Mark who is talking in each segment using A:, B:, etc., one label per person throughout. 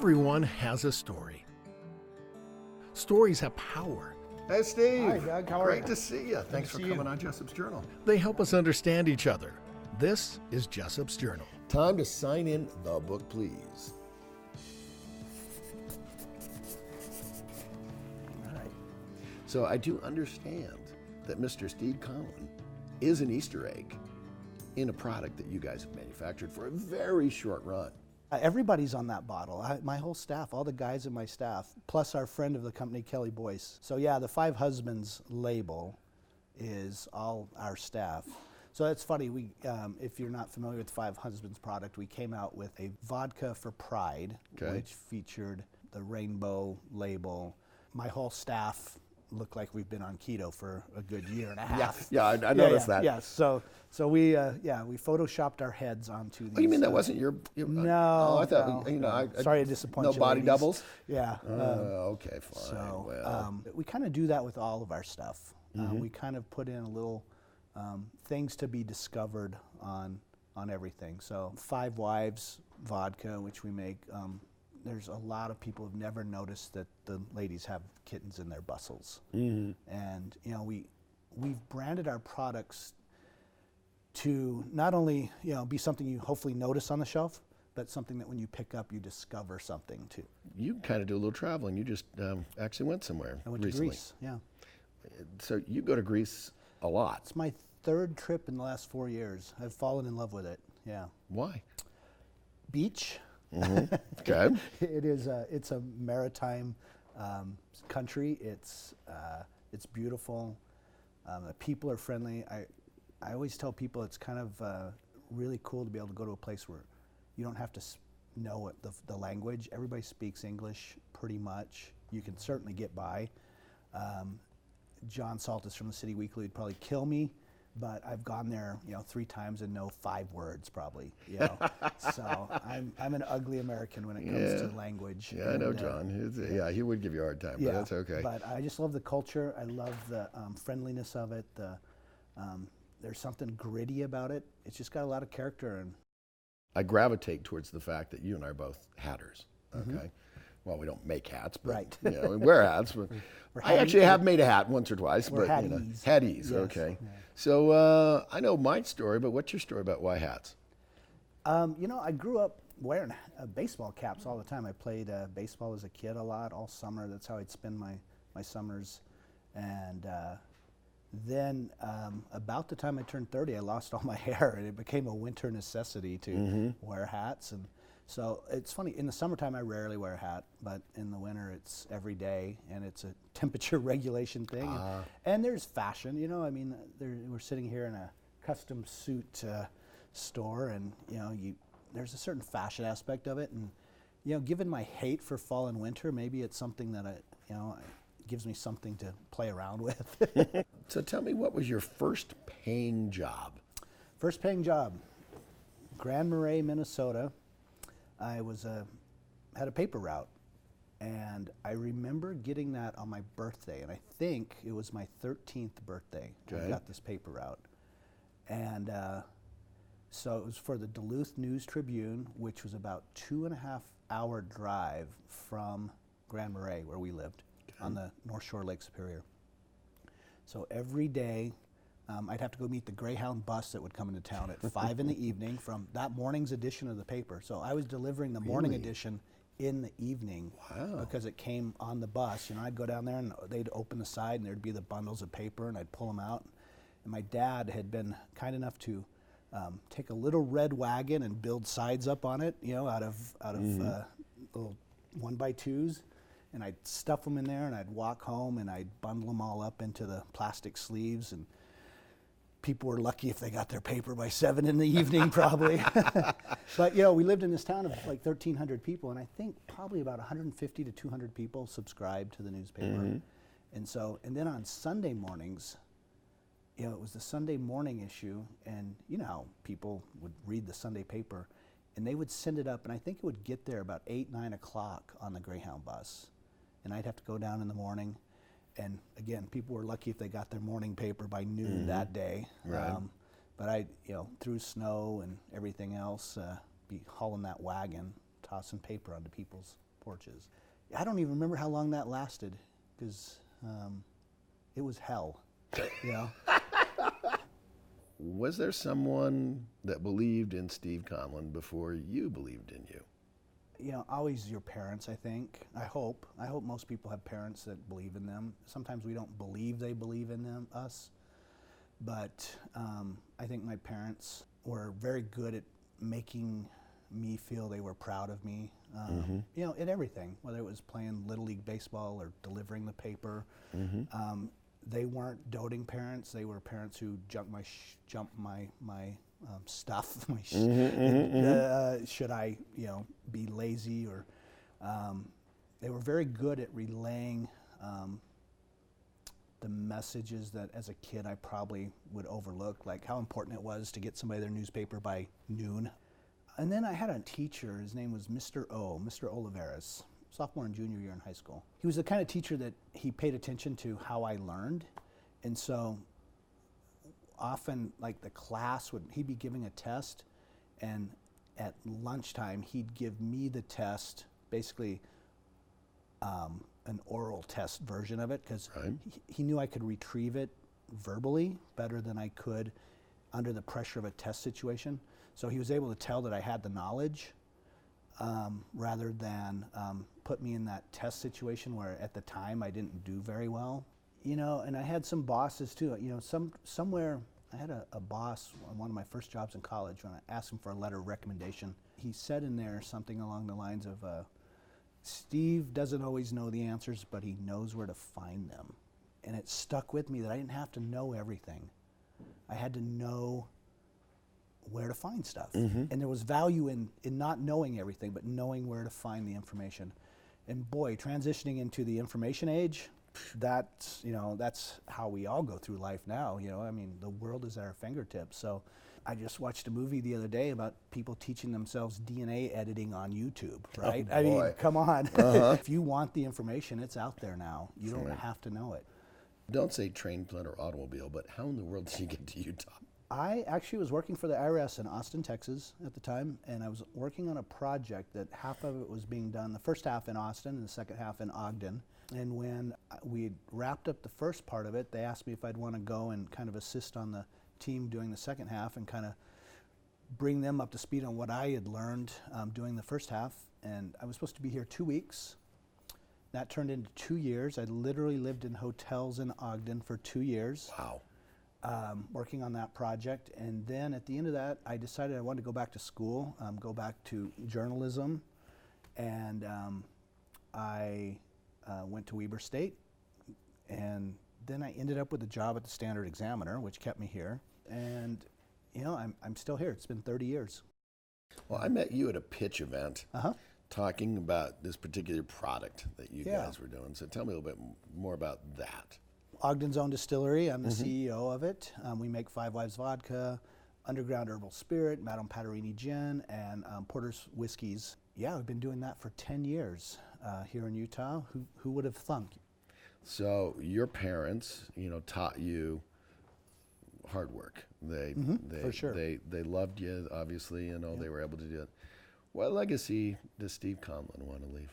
A: Everyone has a story. Stories have power.
B: Hey, Steve.
C: Hi, Doug. How are
B: Great
C: you?
B: to see you. Thanks for
C: see
B: coming
C: you.
B: on Jessop's Journal.
A: They help us understand each other. This is Jessop's Journal.
B: Time to sign in the book, please.
C: All right.
B: So I do understand that Mr. Steve Conlin is an Easter egg in a product that you guys have manufactured for a very short run.
C: Everybody's on that bottle. My whole staff, all the guys in my staff, plus our friend of the company, Kelly Boyce. So yeah, the Five Husbands label is all our staff. So that's funny. We, if you're not familiar with the Five Husbands product, we came out with a vodka for Pride,
B: Okay.
C: which featured the rainbow label. My whole staff looked like we've been on keto for a good year and a half.
B: Yeah, I noticed that.
C: Yeah, so we photoshopped our heads onto these.
B: Oh, you mean that wasn't your?
C: No.
B: Oh, I thought
C: no. Sorry to disappoint
B: no
C: you.
B: body
C: ladies.
B: doubles.
C: Yeah.
B: Okay, fine.
C: So
B: well,
C: we kind of do that with all of our stuff. We kind of put in a little things to be discovered on everything. So Five Wives vodka, which we make. There's a lot of people who've never noticed that the ladies have kittens in their bustles, and we've branded our products to not only be something you hopefully notice on the shelf, but something that when you pick up you discover something too.
B: you kind of do a little traveling. You just actually went somewhere
C: I went
B: recently.
C: to Greece. Yeah,
B: So you go to Greece a lot.
C: it's my third trip in the last 4 years. I've fallen in love with it. Yeah,
B: Why?
C: beach.
B: Okay.
C: It is. It's a maritime country. It's beautiful. The people are friendly. I always tell people it's kind of really cool to be able to go to a place where you don't have to know the language. Everybody speaks English pretty much. You can certainly get by. John Saltis from the City Weekly would probably kill me, but I've gone there 3 times and know 5 words probably. So I'm an ugly American when it comes to language.
B: Yeah, I know John. He would give you a hard time, but that's okay.
C: But I just love the culture. I love the friendliness of it. There's something gritty about it. It's just got a lot of character. And
B: I gravitate towards the fact that you and I are both hatters. Okay. Well, we don't make hats, but
C: Right.
B: we wear hats. But
C: We're
B: I actually have made a hat once or twice.
C: We're
B: but
C: hatties.
B: Hatties.
C: Yes.
B: Okay.
C: Yeah.
B: So I know my story, but what's your story about why hats?
C: I grew up wearing baseball caps all the time. I played baseball as a kid a lot, all summer. That's how I'd spend my summers. And then about the time I turned 30, I lost all my hair, and it became a winter necessity to wear hats. And so it's funny, in the summertime I rarely wear a hat, but in the winter it's every day, and it's a temperature regulation thing. And there's fashion, we're sitting here in a custom suit store, and there's a certain fashion aspect of it, and given my hate for fall and winter, maybe it's something that it gives me something to play around with.
B: So tell me, what was your first paying job?
C: First paying job, Grand Marais, Minnesota. I had a paper route, and I remember getting that on my birthday, and I think it was my 13th birthday.
B: Okay.
C: I got this paper route, and so it was for the Duluth News Tribune, which was about 2.5-hour drive from Grand Marais, where we lived, on the North Shore Lake Superior. So every day, I'd have to go meet the Greyhound bus that would come into town at 5 in the evening from that morning's edition of the paper. So I was delivering the morning edition in the evening.
B: Wow.
C: Because it came on the bus. I'd go down there and they'd open the side and there'd be the bundles of paper, and I'd pull them out. And my dad had been kind enough to take a little red wagon and build sides up on it, out of little 1x2s. And I'd stuff them in there, and I'd walk home, and I'd bundle them all up into the plastic sleeves. And people were lucky if they got their paper by 7 in the evening, probably. But we lived in this town of like 1,300 people, and I think probably about 150 to 200 people subscribed to the newspaper. And then on Sunday mornings, it was the Sunday morning issue, and how people would read the Sunday paper, and they would send it up, and I think it would get there about 8, 9 o'clock on the Greyhound bus. And I'd have to go down in the morning, and again, people were lucky if they got their morning paper by noon that day.
B: Right.
C: But I, through snow and everything else, be hauling that wagon, tossing paper onto people's porches. I don't even remember how long that lasted, because it was hell, you know.
B: Was there someone that believed in Steve Conlin before you believed in you?
C: You know, always your parents, I think. I hope most people have parents that believe in them. Sometimes we don't believe they believe in us, but I think my parents were very good at making me feel they were proud of me, you know, in everything, whether it was playing Little League Baseball or delivering the paper. They weren't doting parents. They were parents who jumped my stuff. Should I, you know, be lazy, or they were very good at relaying the messages that as a kid I probably would overlook, like how important it was to get somebody their newspaper by noon. And then I had a teacher, his name was Mr. Oliveras, sophomore and junior year in high school. He was the kind of teacher that he paid attention to how I learned. And so often, like the class he'd be giving a test, and at lunchtime he'd give me the test, basically an oral test version of it, because he knew I could retrieve it verbally better than I could under the pressure of a test situation. So he was able to tell that I had the knowledge, rather than put me in that test situation where at the time I didn't do very well. You know, and I had some bosses too. You know, somewhere I had a boss on one of my first jobs in college. When I asked him for a letter of recommendation, he said in there something along the lines of, Steve doesn't always know the answers, but he knows where to find them. And it stuck with me that I didn't have to know everything. I had to know where to find stuff. And there was value in not knowing everything, but knowing where to find the information. And boy, transitioning into the information age, that's how we all go through life now. You know, I mean, the world is at our fingertips. So I just watched a movie the other day about people teaching themselves DNA editing on YouTube, right?
B: Oh,
C: I mean,
B: boy.
C: come on. If you want the information, it's out there now. You don't have to know it.
B: Don't say train, plane, or automobile, but how in the world did you get to Utah?
C: I actually was working for the IRS in Austin, Texas at the time, and I was working on a project that half of it was being done, the first half in Austin and the second half in Ogden. And when we wrapped up the first part of it, they asked me if I'd want to go and kind of assist on the team doing the second half and kind of bring them up to speed on what I had learned doing the first half. And I was supposed to be here 2 weeks. That turned into 2 years. I literally lived in hotels in Ogden for 2 years.
B: Wow.
C: Working on that project. And then at the end of that, I decided I wanted to go back to school, go back to journalism. And I went to Weber State. And then I ended up with a job at the Standard Examiner, which kept me here. And, you know, I'm still here. It's been 30 years.
B: Well, I met you at a pitch event talking about this particular product that you guys were doing. So tell me a little bit more about that.
C: Ogden's own distillery. I'm the CEO of it. We make Five Wives vodka, Underground Herbal Spirit, Madame Paterini gin, and Porter's whiskeys. Yeah, we've been doing that for 10 years here in Utah. Who would have thunk?
B: So your parents, you know, taught you hard work. They
C: for sure.
B: They loved you, obviously, you know, they were able to do it. What legacy does Steve Conlin want to leave?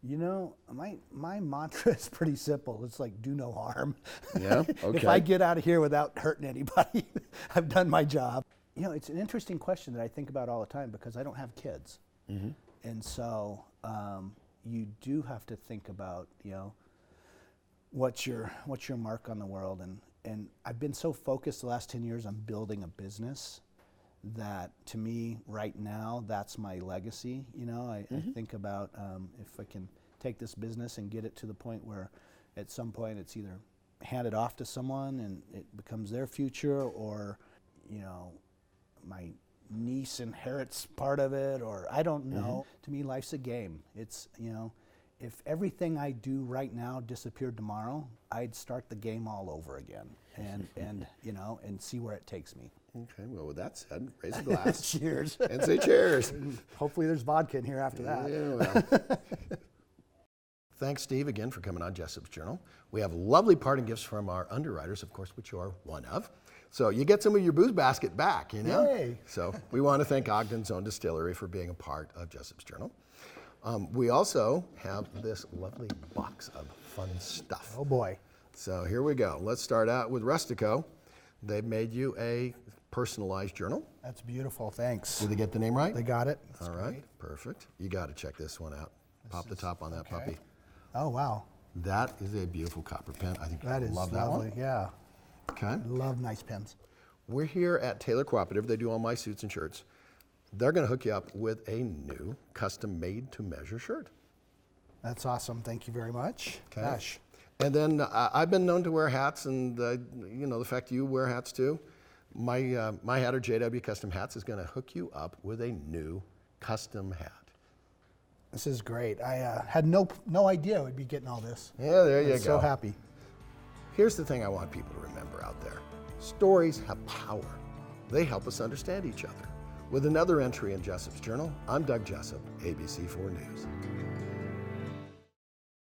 C: You know, my mantra is pretty simple. It's like, do no harm.
B: Yeah? Okay.
C: If I get out of here without hurting anybody, I've done my job. You know, it's an interesting question that I think about all the time because I don't have kids. And so you do have to think about, you know, what's your mark on the world. And I've been so focused the last 10 years on building a business that to me right now, that's my legacy. You know, I think about if I can take this business and get it to the point where at some point it's either handed off to someone and it becomes their future, or, you know, my niece inherits part of it, or I don't know. To me, life's a game. It's, you know, if everything I do right now disappeared tomorrow, I'd start the game all over again and you know, and see where it takes me.
B: Okay, well, with that said, raise a glass.
C: Cheers.
B: And say cheers.
C: Hopefully there's vodka in here after that.
B: Yeah, well. Thanks, Steve, again for coming on Jessop's Journal. We have lovely parting gifts from our underwriters, of course, which you are one of. So you get some of your booze basket back, you know?
C: Yay.
B: So we want to thank Ogden's Own Distillery for being a part of Jessop's Journal. We also have this lovely box of fun stuff.
C: Oh boy.
B: So here we go. Let's start out with Rustico. They've made you a personalized journal.
C: That's beautiful. Thanks.
B: Did they get the name right?
C: They got it. That's
B: All right,
C: great.
B: perfect. You got to check this one out. Pop the top on that
C: okay.
B: puppy.
C: Oh wow.
B: That is a beautiful copper pen. I think
C: That
B: you'll
C: is
B: love that
C: lovely.
B: one.
C: Yeah.
B: Okay.
C: Love nice pens.
B: We're here at Taylor Cooperative. They do all my suits and shirts. They're going to hook you up with a new custom made to measure shirt.
C: That's awesome. Thank you very much.
B: Okay.
C: Gosh.
B: And then I've been known to wear hats, and you know the fact you wear hats too. My Hatter JW Custom Hats is going to hook you up with a new custom hat.
C: This is great. I had no idea we'd be getting all this.
B: Yeah, there you
C: I'm
B: go.
C: so happy.
B: Here's the thing I want people to remember out there. Stories have power. They help us understand each other. With another entry in Jessop's Journal, I'm Doug Jessop, ABC4 News.